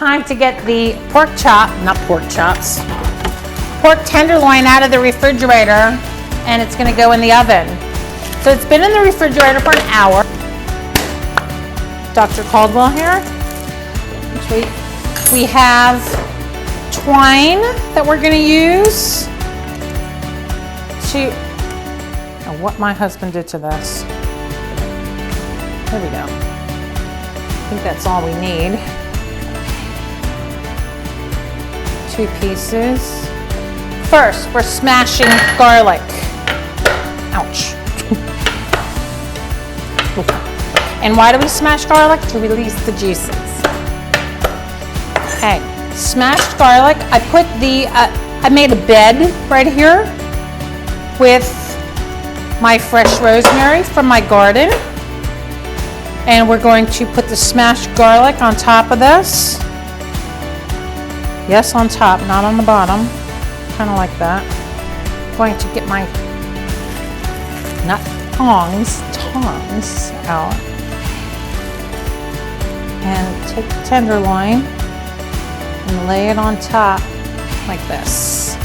time to get the pork tenderloin out of the refrigerator, and it's gonna go in the oven. So it's been in the refrigerator for an hour. Dr. Caldwell here. We have twine that we're gonna use to, what my husband did to this. There we go. I think that's all we need. 2 pieces. First, we're smashing garlic. Ouch. And why do we smash garlic? To release the juices. Okay, smashed garlic. I put I made a bed right here with my fresh rosemary from my garden. And we're going to put the smashed garlic on top of this. Yes, on top, not on the bottom. Kind of like that. I'm going to get my, not tongs out. And take the tenderloin and lay it on top like this.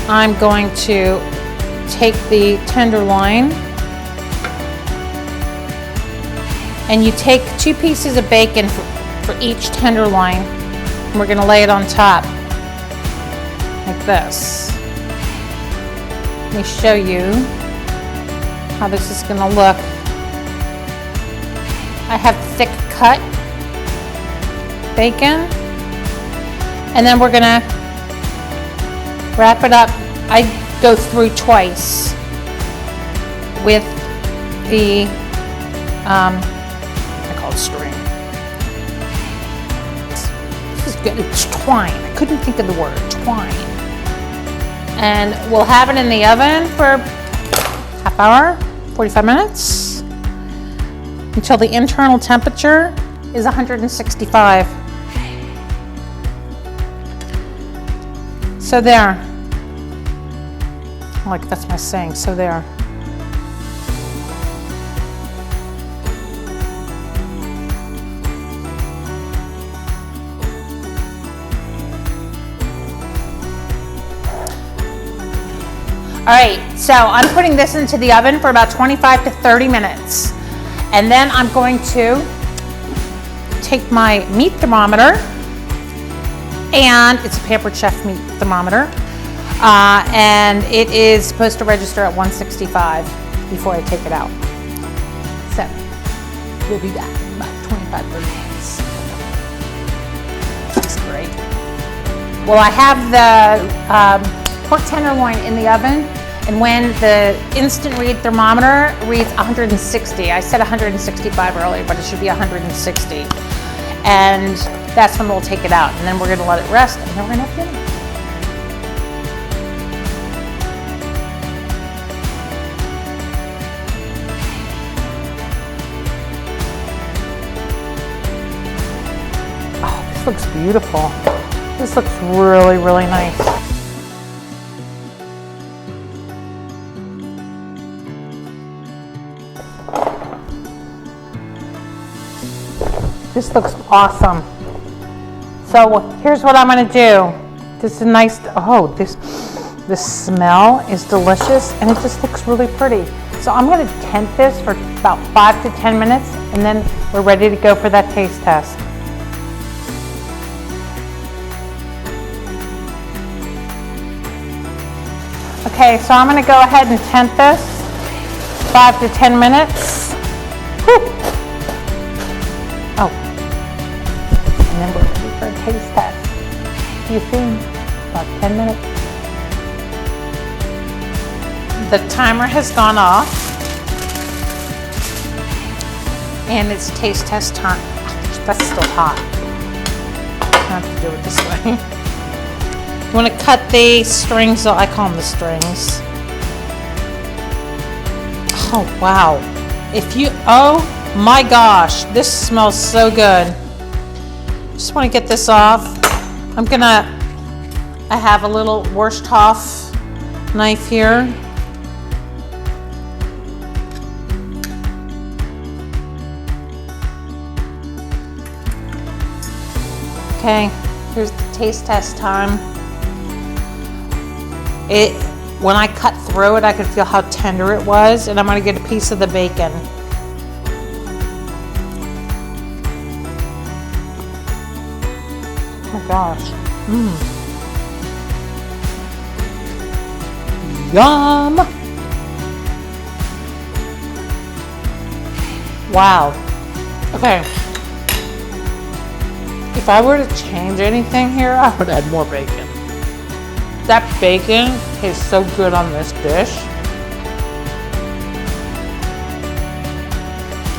I'm going to take the tenderloin, and you take 2 pieces of bacon for each tenderloin, and we're going to lay it on top like this. Let me show you how this is going to look. I have thick cut bacon, and then we're going to wrap it up. I go through twice with the string. This is good. It's twine. I couldn't think of the word, twine. And we'll have it in the oven for half hour, 45 minutes, until the internal temperature is 165. So there. Like, that's my saying, so there. All right, so I'm putting this into the oven for about 25 to 30 minutes. And then I'm going to take my meat thermometer, and it's a Pampered Chef meat thermometer. And it is supposed to register at 165 before I take it out. So we'll be back in about 25, 30 minutes. Looks great. Well, I have the pork tenderloin in the oven, and when the instant read thermometer reads 160, I said 165 earlier, but it should be 160. And that's when we'll take it out, and then we're gonna let it rest, and then we're gonna have dinner. Oh, this looks beautiful. This looks really, really nice. This looks awesome. So here's what I'm gonna do. This is nice, this smell is delicious, and it just looks really pretty. So I'm gonna tent this for about 5 to 10 minutes, and then we're ready to go for that taste test. Okay, so I'm gonna go ahead and tent this 5 to 10 minutes. Whew. Oh, and then we're ready for a taste test. You see, about 10 minutes. The timer has gone off, and it's taste test time. That's still hot. I have to do it this way. You want to cut the strings, I call them the strings. Oh, wow. Oh my gosh, this smells so good. Just want to get this off. I have a little Wursthof knife here. Okay, here's the taste test time. When I cut through it, I could feel how tender it was, and I'm gonna get a piece of the bacon. Oh my gosh. Yum! Wow. Okay. If I were to change anything here, I would add more bacon. That bacon tastes so good on this dish.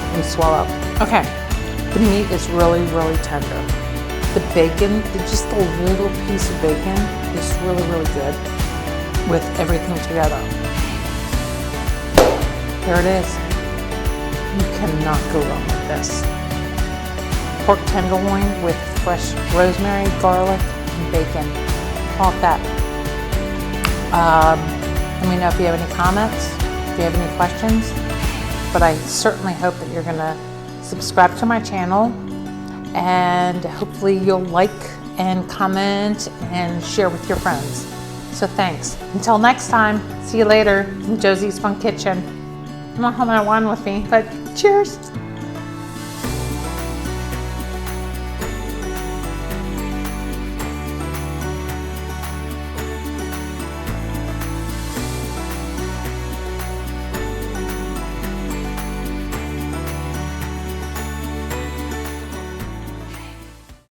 Let me swallow. Okay. The meat is really, really tender. The bacon, just a little piece of bacon is really, really good with everything together. There it is. You cannot go wrong with this. Pork tenderloin with fresh rosemary, garlic, and bacon. How about that? Let me know if you have any comments, if you have any questions. But I certainly hope that you're gonna subscribe to my channel, and hopefully you'll like and comment and share with your friends. So thanks. Until next time, see you later in Josie's Fun Kitchen. I'm not having one with me, but cheers.